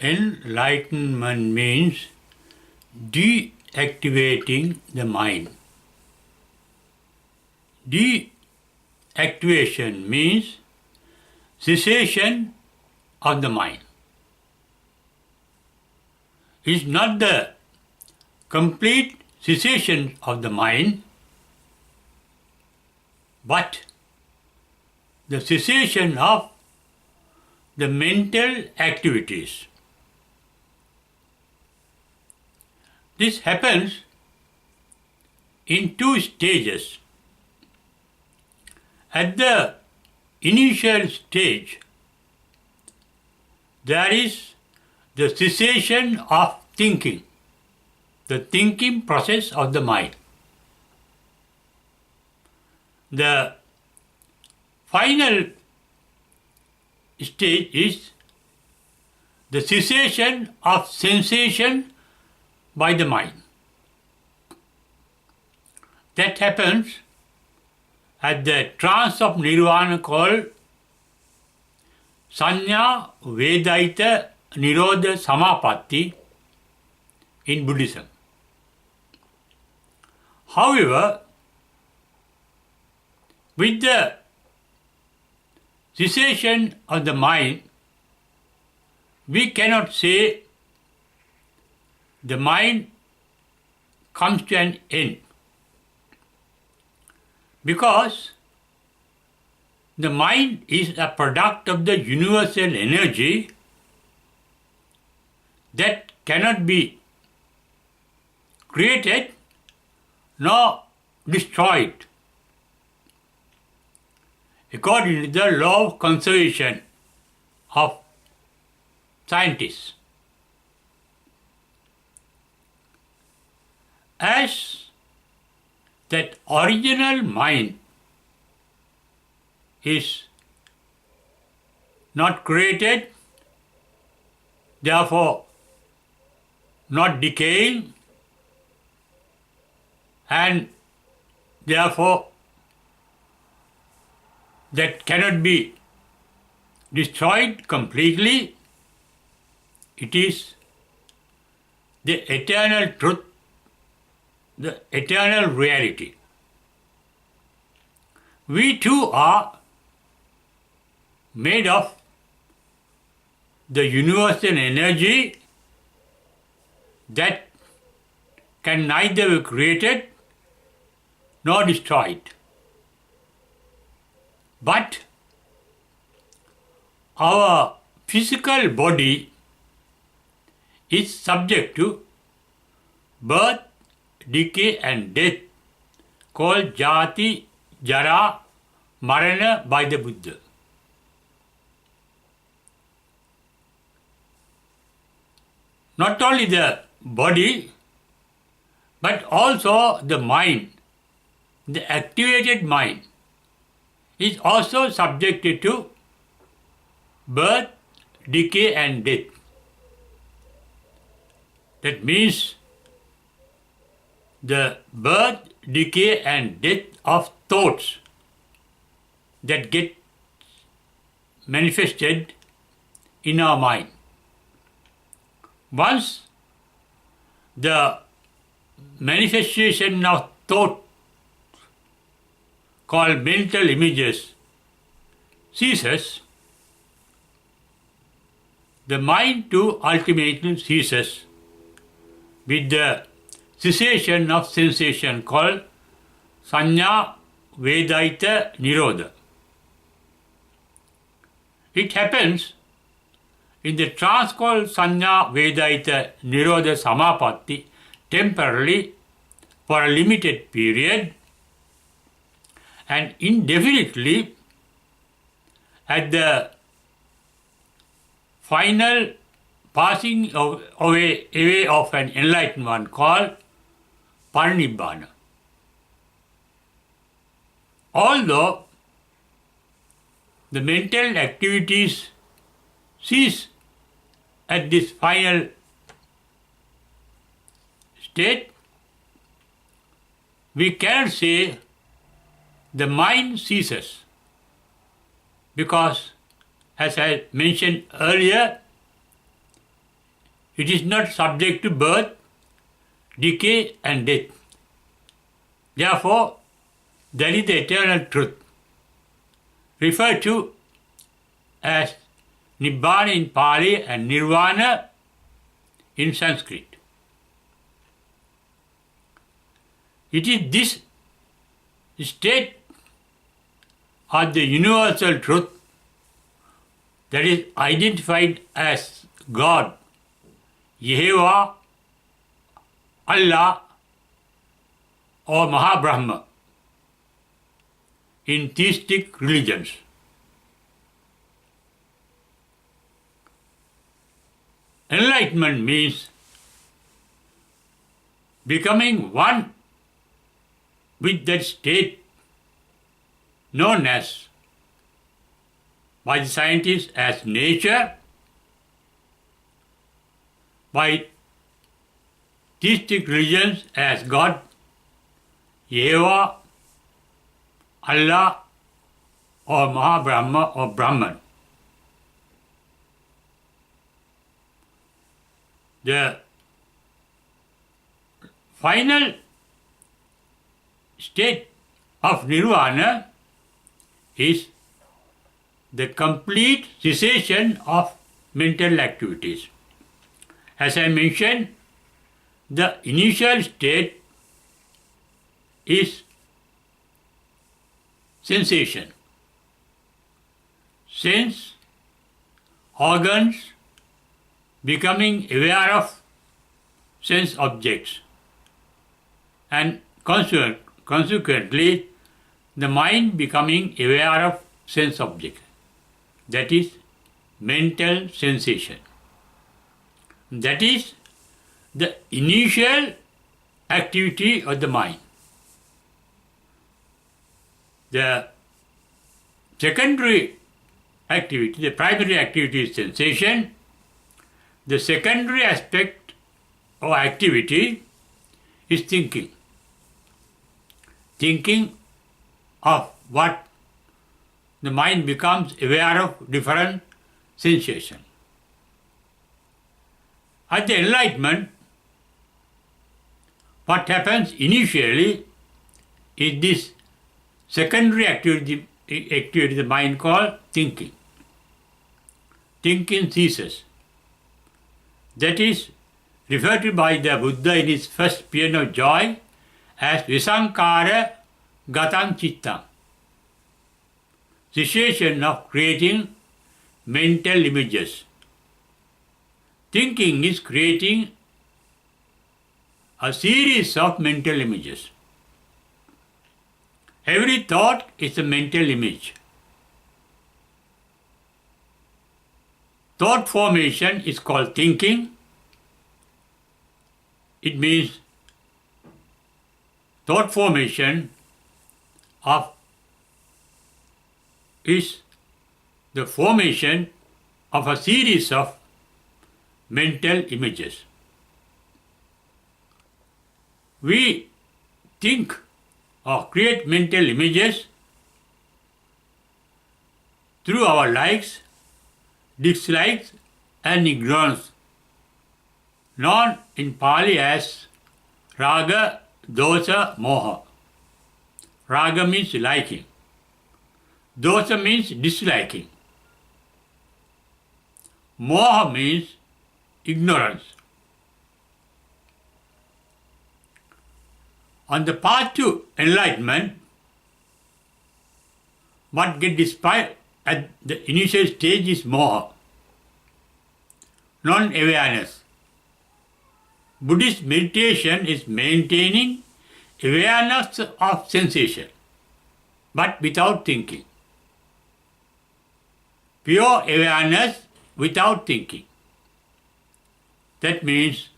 Enlightenment means deactivating the mind. Deactivation means cessation of the mind. It is not the complete cessation of the mind, but the cessation of the mental activities. This happens in two stages. At the initial stage, there is the cessation of thinking, the thinking process of the mind. The final stage is the cessation of sensation by the mind. That happens at the trance of Nirvana called Sanya Vedaita Nirodha Samapatti in Buddhism. However, with the cessation of the mind, we cannot say the mind comes to an end, because the mind is a product of the universal energy that cannot be created nor destroyed, according to the law of conservation of scientists. As that original mind is not created, therefore not decaying, and therefore that cannot be destroyed completely, it is the eternal truth, the eternal reality. We too are made of the universal energy that can neither be created nor destroyed. But our physical body is subject to birth, decay and death, called Jati, Jara, Marana by the Buddha. Not only the body, but also the mind, the activated mind, is also subjected to birth, decay and death. That means the birth, decay and death of thoughts that get manifested in our mind. Once the manifestation of thought, called mental images, ceases, the mind too ultimately ceases with the cessation of sensation called Sanya Vedaita Nirodha. It happens in the trance called Sanya Vedaita Nirodha Samapatti temporarily for a limited period, and indefinitely at the final passing away of an enlightened one called Parinibbana. Although the mental activities cease at this final state, we cannot say the mind ceases, because, as I mentioned earlier, It is not subject to birth, decay and death. Therefore, that is the eternal truth, referred to as Nibbana in Pali and Nirvana in Sanskrit. It is this state of the universal truth that is identified as God, Behaviour, Allah or Mahabrahma in theistic religions. Enlightenment means becoming one with that state known as by the scientists as nature, by theistic religions as God, Yehova, Allah or Mahabrahma or Brahman. The final state of Nirvana is the complete cessation of mental activities. As I mentioned, the initial state is sensation. Sense organs becoming aware of sense objects, and consequently the mind becoming aware of sense objects. That is mental sensation. That is the initial activity of the mind. The secondary activity, the primary activity is sensation. The secondary aspect of activity is thinking. Thinking of what the mind becomes aware of different sensations. At the enlightenment, what happens initially is this secondary activity the mind called thinking. Thinking ceases. That is referred to by the Buddha in his first paean of joy as visankara gatam chittam, cessation of creating mental images. Thinking is creating a series of mental images. Every thought is a mental image. Thought formation is called thinking. It means thought formation is the formation of a series of mental images. We think or create mental images through our likes, dislikes and ignorance, known in Pali as raga, dosa, moha. Raga means liking. Dosa means disliking. Moha means ignorance. On the path to enlightenment, what gets dispelled at the initial stage is moha, non-awareness. Buddhist meditation is maintaining awareness of sensation, but without thinking. Pure awareness without thinking. That means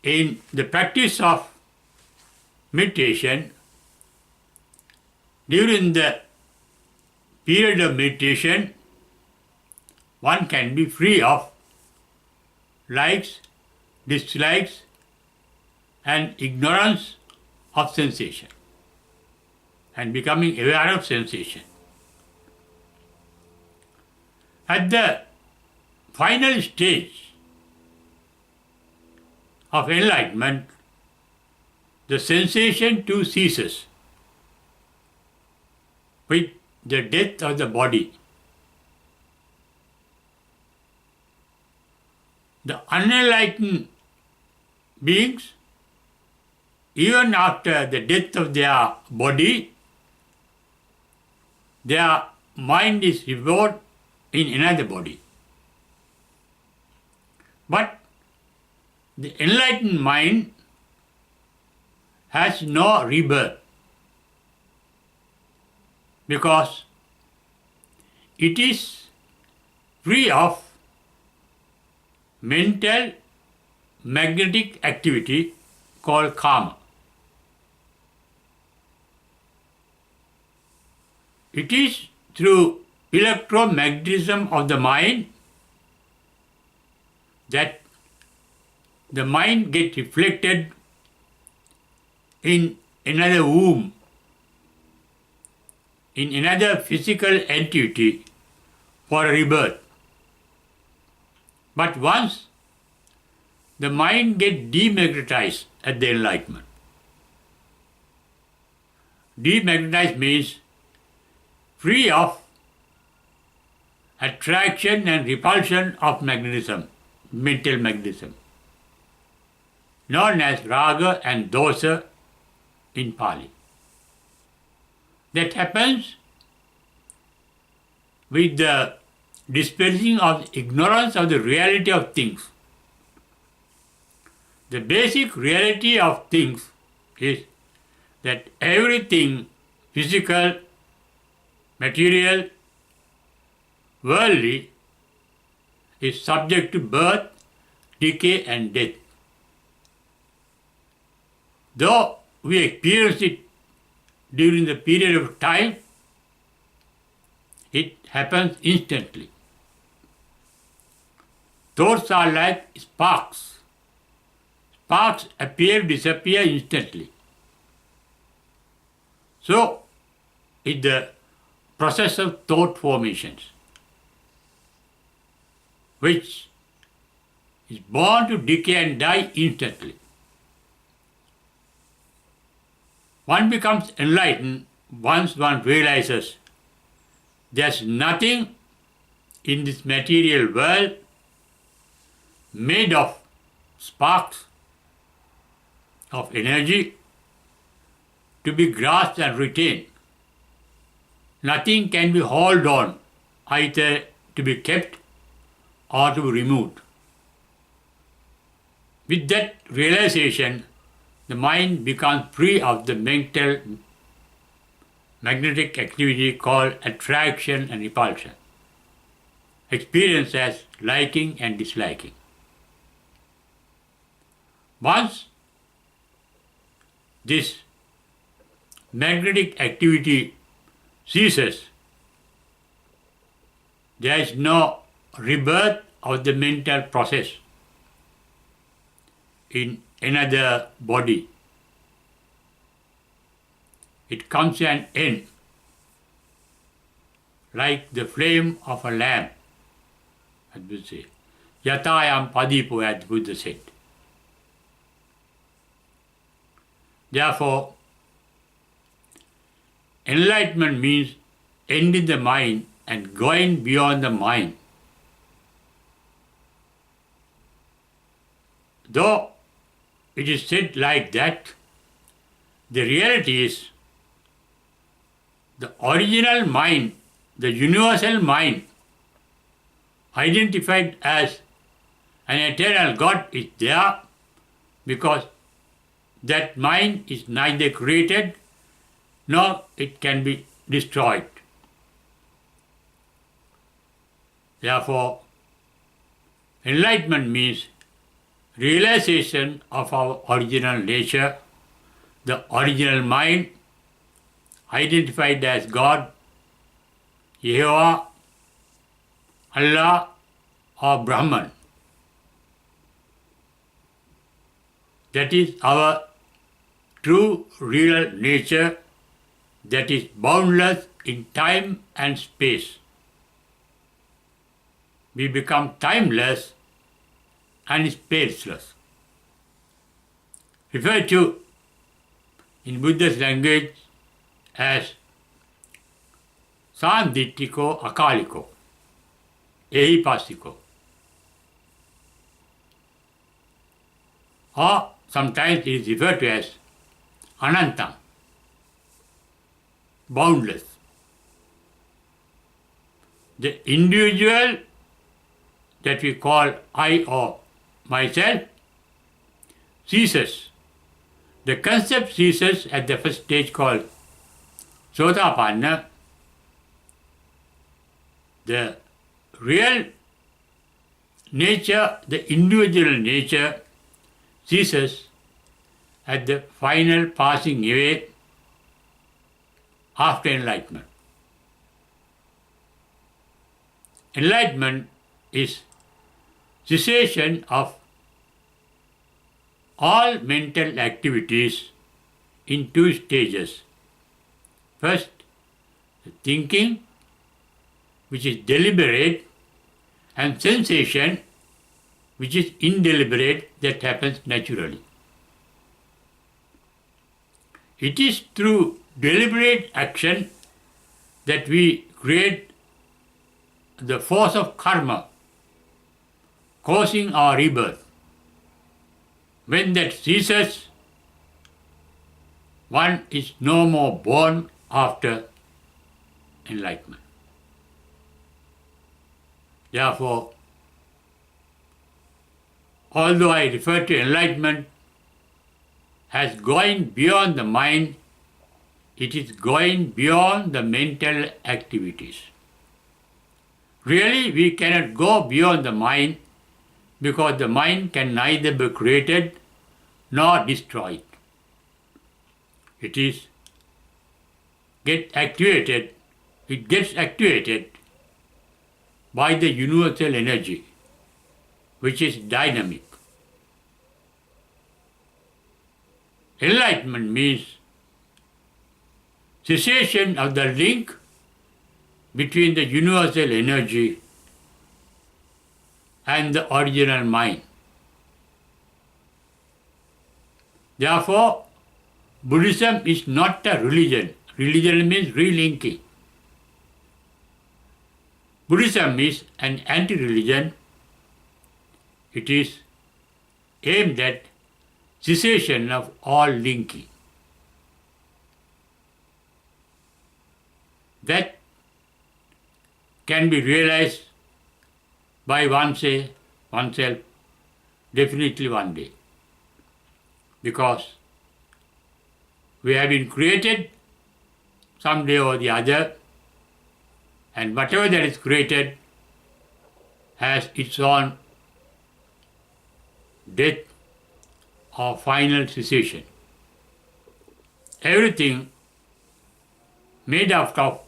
in the practice of meditation, during the period of meditation, one can be free of likes, dislikes and ignorance of sensation and becoming aware of sensation. At the final stage of enlightenment, the sensation too ceases with the death of the body. The unenlightened beings, even after the death of their body, their mind is reborn in another body. But the enlightened mind has no rebirth because it is free of mental magnetic activity called karma. It is through electromagnetism of the mind that the mind gets reflected in another womb, in another physical entity for a rebirth. But once the mind gets demagnetized at the enlightenment, demagnetized means free of attraction and repulsion of magnetism, mental magnetism, known as raga and dosa in Pali. That happens with the dispelling of ignorance of the reality of things. The basic reality of things is that everything physical, material, worldly is subject to birth, decay and death. Though we experience it during the period of time, it happens instantly. Thoughts are like sparks. Sparks appear, disappear instantly. So, is the process of thought formations, which is born to decay and die instantly. One becomes enlightened once one realizes there's nothing in this material world made of sparks of energy to be grasped and retained. Nothing can be held on, either to be kept or to be removed. With that realization, the mind becomes free of the mental magnetic activity called attraction and repulsion, experienced as liking and disliking. Once this magnetic activity ceases, there is no rebirth of the mental process in another body. It comes to an end, like the flame of a lamp, as we say. Yatayam padipo, as Buddha said. Therefore, enlightenment means ending the mind and going beyond the mind. Though it is said like that, the reality is the original mind, the universal mind, identified as an eternal God, is there because that mind is neither created nor it can be destroyed. Therefore, enlightenment means realization of our original nature, the original mind, identified as God, Jehovah, Allah, or Brahman. That is our true real nature, that is boundless in time and space. We become timeless and spaceless. referred to in Buddha's language as Sanditiko Akaliko, Ehipasiko. Or sometimes it is referred to as Anantam, boundless. The individual that we call I or myself ceases. The concept ceases at the first stage called Sotapanna. The real nature, the individual nature, ceases at the final passing away after enlightenment. Enlightenment is cessation of all mental activities in two stages. First, the thinking, which is deliberate, and sensation, which is indeliberate, that happens naturally. It is through deliberate action that we create the force of karma, causing our rebirth. When that ceases, one is no more born after enlightenment. Therefore, although I refer to enlightenment as going beyond the mind, it is going beyond the mental activities. Really, we cannot go beyond the mind because the mind can neither be created nor destroyed. It gets activated by the universal energy, which is dynamic. Enlightenment means cessation of the link between the universal energy and the original mind. Therefore, Buddhism is not a religion. Religion means relinking. Buddhism is an anti-religion. It is aimed at cessation of all linking. That can be realized by oneself definitely one day. Because we have been created someday or the other, and whatever that is created has its own death or final cessation. Everything made up of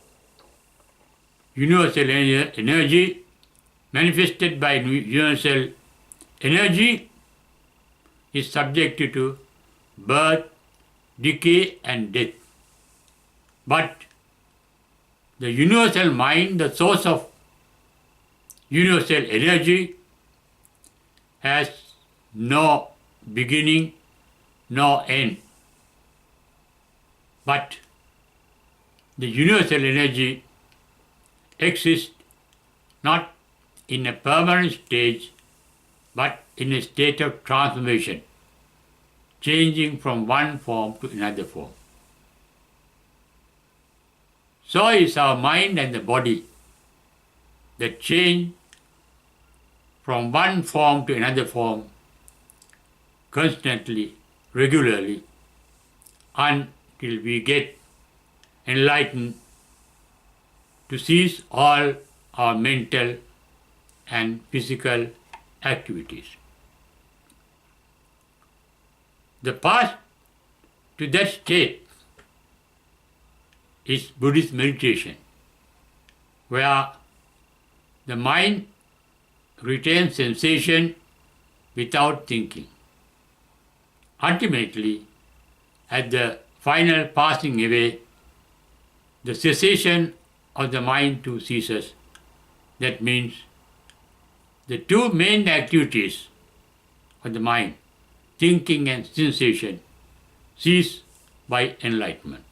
universal energy, manifested by universal energy, is subjected to birth, decay and death. But the universal mind, the source of universal energy, has no beginning, no end. But the universal energy exists not in a permanent stage, but in a state of transformation, changing from one form to another form. So is our mind and the body, that change from one form to another form constantly, regularly, until we get enlightened to cease all our mental and physical activities. The path to that state is Buddhist meditation, where the mind retains sensation without thinking. Ultimately, at the final passing away, the cessation of the mind too ceases. That means the two main activities of the mind, thinking and sensation cease by enlightenment.